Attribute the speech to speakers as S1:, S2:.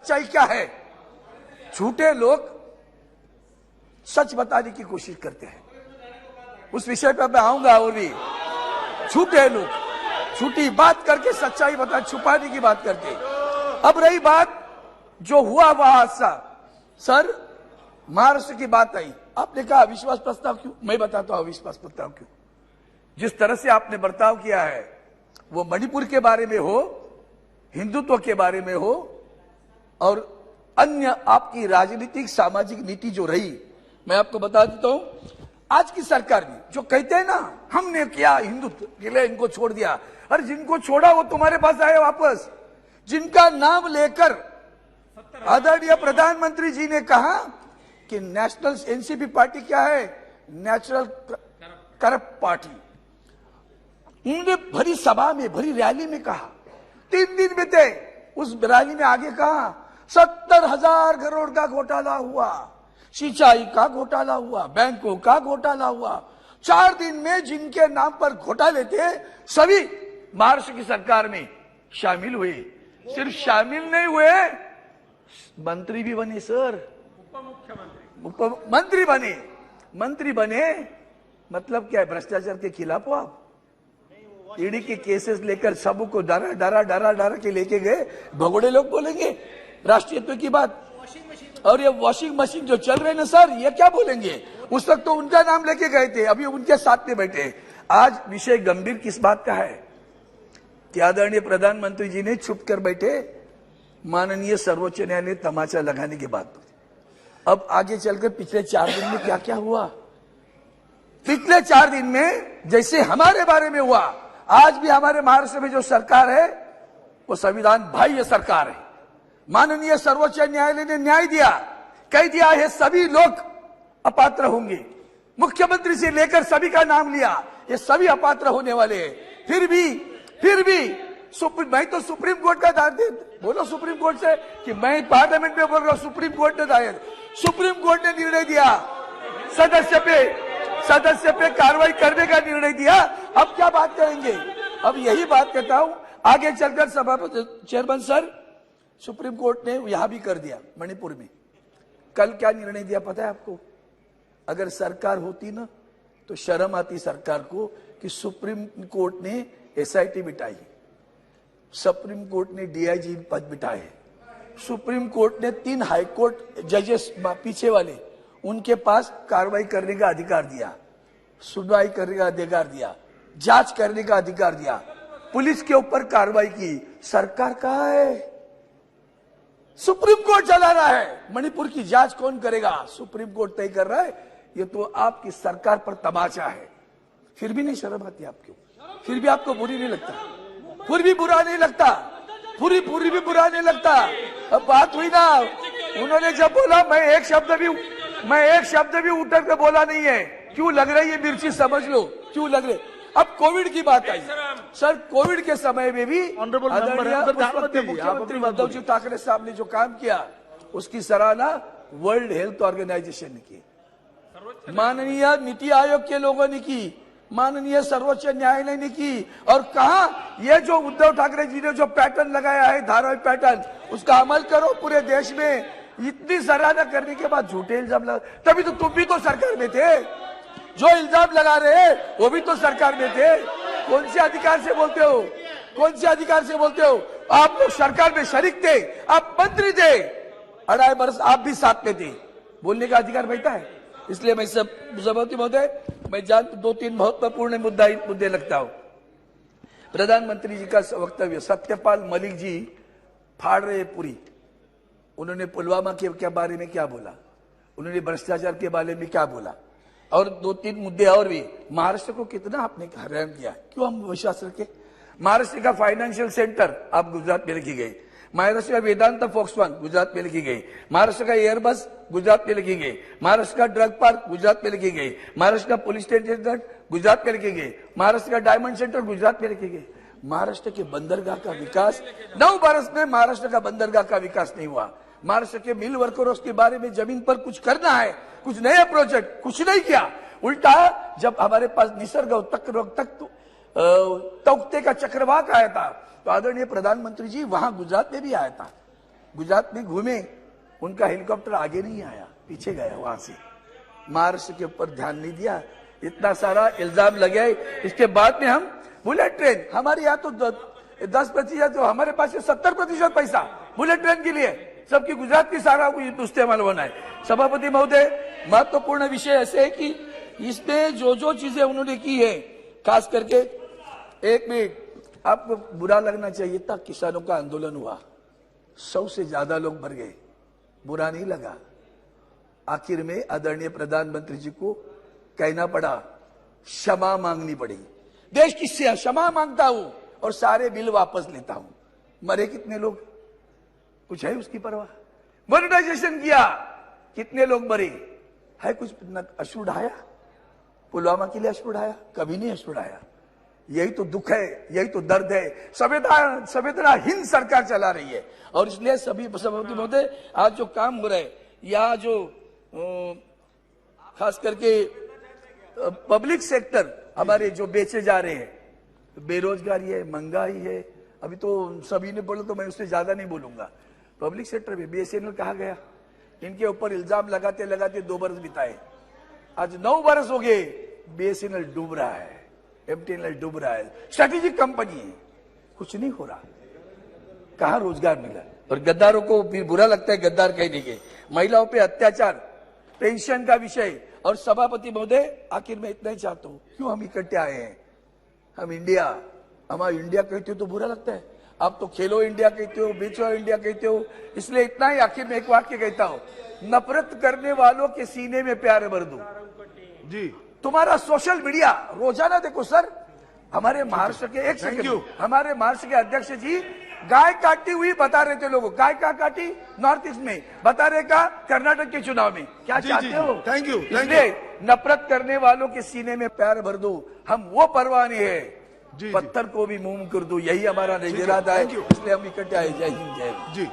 S1: सच्चाई क्या है। झूठे लोग सच बताने की कोशिश करते हैं, उस विषय पर मैं आऊंगा। और भी झूठे लोग झूठी बात करके सच्चाई बता छुपाने की बात करके। अब रही बात जो हुआ वह हादसा, सर महाराष्ट्र की बात आई, आपने कहा अविश्वास प्रस्ताव क्यों। मैं बताता हूं अविश्वास प्रस्ताव क्यों। जिस तरह से आपने बर्ताव किया है, वो मणिपुर के बारे में हो, हिंदुत्व के बारे में हो, और अन्य आपकी राजनीतिक सामाजिक नीति जो रही, मैं आपको बता देता हूं। आज की सरकार भी जो कहते हैं ना हमने किया हिंदुत्व के लिए, इनको छोड़ दिया, अरे जिनको छोड़ा वो तुम्हारे पास आए वापस। जिनका नाम लेकर आदरणीय प्रधानमंत्री जी ने कहा कि नेशनल एनसीपी पार्टी क्या है, नेचुरल करप्ट पार्टी, उन्होंने भरी सभा में भरी रैली में कहा, 3 दिन बीते, उस रैली में आगे कहा 70,000 करोड़ का घोटाला हुआ, सिंचाई का घोटाला हुआ, बैंकों का घोटाला हुआ। 4 दिन में जिनके नाम पर घोटाले थे सभी महाराष्ट्र की सरकार में शामिल हुए। सिर्फ शामिल नहीं हुए, मंत्री भी बने सर, उपमंत्री बने। मंत्री बने मतलब क्या है, भ्रष्टाचार के खिलाफ हो आप। ईडी के केसेस लेकर सबको डरा डरा डरा डरा के लेके गए, भगोड़े लोग बोलेंगे राष्ट्रीयत्व की बात। और ये वॉशिंग मशीन जो चल रहे ना सर, ये क्या बोलेंगे। उस वक्त तो उनका नाम लेके गए थे, अभी उनके साथ में बैठे। आज विषय गंभीर किस बात का है कि आदरणीय प्रधानमंत्री जी ने छुप कर बैठे, माननीय सर्वोच्च न्यायालय तमाचा लगाने के बाद। अब आगे चलकर पिछले 4 दिन में क्या क्या हुआ, पिछले 4 दिन में जैसे हमारे बारे में हुआ, आज भी हमारे महाराष्ट्र में जो सरकार है वो संविधान बाह्य सरकार है। माननीय सर्वोच्च न्यायालय ने न्याय दिया, कह दिया है सभी लोग अपात्र होंगे, मुख्यमंत्री से लेकर सभी का नाम लिया, ये सभी अपात्र होने वाले हैं। फिर भी मैं तो सुप्रीम कोर्ट का दायर, बोलो सुप्रीम कोर्ट से कि मैं पार्लियामेंट में बोल रहा हूं, सुप्रीम कोर्ट ने दायर, सुप्रीम कोर्ट ने निर्णय दिया, सदस्य पे कार्रवाई करने का निर्णय दिया। अब क्या बात करेंगे। अब यही बात कहता हूं, आगे चलकर सभापति चेयरमैन सर, सुप्रीम कोर्ट ने यहां भी कर दिया मणिपुर में। कल क्या निर्णय दिया पता है आपको। अगर सरकार होती ना तो शर्म आती सरकार को कि सुप्रीम कोर्ट ने एसआईटी बिठाई, सुप्रीम कोर्ट ने डीआईजी पद बिठाए, सुप्रीम कोर्ट ने 3 हाईकोर्ट जजेस पीछे वाले, उनके पास कार्रवाई करने का अधिकार दिया, सुनवाई करने का अधिकार दिया, जांच करने का अधिकार दिया, पुलिस के ऊपर कार्रवाई की। सरकार कहाँ है, सुप्रीम कोर्ट चला रहा है। मणिपुर की जांच कौन करेगा, सुप्रीम कोर्ट तय कर रहा है। ये तो आपकी सरकार पर तमाचा है। फिर भी नहीं शर्म आती आपको, फिर भी आपको बुरी नहीं लगता, फिर भी बुरा नहीं लगता, पूरी भी बुरा नहीं लगता। अब बात हुई ना, उन्होंने जब बोला मैं एक शब्द भी उतर के बोला नहीं है। क्यों लग रही है मिर्ची, समझ लो क्यों लग रही। अब कोविड की बात आई सर, कोविड के समय में भी मुख्यमंत्री उद्धव जी ठाकरे साहब ने जो काम किया उसकी सराहना वर्ल्ड हेल्थ ऑर्गेनाइजेशन ने की, माननीय नीति आयोग के लोगों ने की, माननीय सर्वोच्च न्यायालय ने की। और कहा ये जो उद्धव ठाकरे जी ने जो पैटर्न लगाया है, धारावाहिक पैटर्न, उसका अमल करो पूरे देश में। इतनी सराहना करने के बाद झूठे इल्जाम लगा, तभी तो तुम भी तो सरकार में थे, जो इल्जाम लगा रहे हैं वो भी तो सरकार में थे। कौन से अधिकार से बोलते हो, कौन से अधिकार से बोलते हो। आप लोग सरकार में शरीक थे, आप मंत्री थे, 2.5 वर्ष आप भी साथ में थे, बोलने का अधिकार बैठा है। इसलिए मैं सभापति महोदय, मैं 2-3 महत्वपूर्ण मुद्दे लगता हूं। प्रधानमंत्री जी का वक्तव्य, सत्यपाल मलिक जी फाड़ रहे पूरी। उन्होंने पुलवामा के बारे में क्या बोला, उन्होंने भ्रष्टाचार के बारे में क्या बोला, और 2-3 मुद्दे और भी। महाराष्ट्र को कितना आपने हैरान किया, क्यों हम विश्वास रखे। महाराष्ट्र का फाइनेंशियल सेंटर आप गुजरात में लिखी गई, महाराष्ट्र का वेदांत फॉक्सकॉन गुजरात में लिखी गई, महाराष्ट्र का एयरबस गुजरात में लिखी गई, महाराष्ट्र का ड्रग पार्क गुजरात में लिखी गई, महाराष्ट्र का पुलिस स्टेशन गुजरात में लिखी गई, महाराष्ट्र का डायमंड सेंटर गुजरात में लिखी गई। महाराष्ट्र के बंदरगाह का विकास 9 वर्ष में महाराष्ट्र का बंदरगाह का विकास नहीं हुआ। महाराष्ट्र के मिल वर्कर्स के बारे में जमीन पर कुछ करना है, कुछ नए प्रोजेक्ट, कुछ नहीं किया। उल्टा जब हमारे पास निसर्ग तख्ते का चक्रवात आया था तो आदरणीय प्रधानमंत्री जी वहां गुजरात में भी आया था, गुजरात में घूमे, उनका हेलीकॉप्टर आगे नहीं आया, पीछे गया वहां से। महाराष्ट्र के ऊपर ध्यान नहीं दिया, इतना सारा इल्जाम लगे। इसके बाद में हम बुलेट ट्रेन, हमारे यहाँ तो 10%, तो हमारे पास 70% पैसा बुलेट ट्रेन के लिए, सबकी गुजरात की सारा इस्तेमाल होना है। सभापति महोदय, महत्वपूर्ण विषय ऐसे है कि इसमें जो जो चीजें उन्होंने की है, खास करके एक मिनट, आपको बुरा लगना चाहिए था, किसानों का आंदोलन हुआ, 100 से ज्यादा लोग मर गए, बुरा नहीं लगा। आखिर में आदरणीय प्रधानमंत्री जी को कहना पड़ा, क्षमा मांगनी पड़ी, देश की क्षमा मांगता हूं और सारे बिल वापस लेता हूं। मरे कितने लोग, कुछ है उसकी परवाह? मॉनिटाइजेशन किया, कितने लोग मरे, है कुछ अश्रु ढाया? पुलवामा के लिए अश्रु ढाया? कभी नहीं अश्रु ढाया। यही तो दुख है, यही तो दर्द है। संवेदनाहीन सरकार चला रही है, और इसलिए सभी सभापति महोदय, आज जो काम हो रहा है, यहाँ जो खास करके पब्लिक सेक्टर हमारे जो बेचे जा रहे हैं, बेरोजगारी है, महंगाई है, अभी तो सभी ने बोला तो मैं उससे ज्यादा नहीं बोलूंगा। पब्लिक सेक्टर में बीएसएनएल कहा गया, इनके ऊपर इल्जाम लगाते लगाते 2 बरस बिताए, आज 9 बरस हो गए, बीएसएनएल डूब रहा है, एमटीएनएल डूब रहा है, स्ट्रेटेजिक कंपनी है, कुछ नहीं हो रहा, कहां रोजगार मिला? और गद्दारों को भी बुरा लगता है गद्दार कहने के। महिलाओं पे अत्याचार, पेंशन का विषय, और सभापति महोदय आखिर में इतना ही चाहता हूं, क्यों हम इकट्ठे आए हैं? हम इंडिया, हमारा इंडिया कहते हो तो बुरा लगता है, आप तो खेलो इंडिया कहते हो, बेचो इंडिया कहते हो, इसलिए इतना ही आखिर में एक वाक्य कहता हूं, नफरत करने वालों के सीने में प्यार भर दो। जी, तुम्हारा सोशल मीडिया रोजाना देखो सर, हमारे महाराष्ट्र के हमारे महाराष्ट्र के अध्यक्ष जी गाय काटती हुई बता रहे थे लोगों, गाय कहाँ काटी? नॉर्थ ईस्ट में, बता रहे का कर्नाटक के चुनाव में। क्या चाहते हो? Thank you. नफरत करने वालों के सीने में प्यार भर दो, हम वो परवाह नहीं है, पत्थर को भी मुंह कर दो, यही हमारा इरादा है, इसलिए हम इकट्ठे आए। जय हिंद, जय हिंद। जी।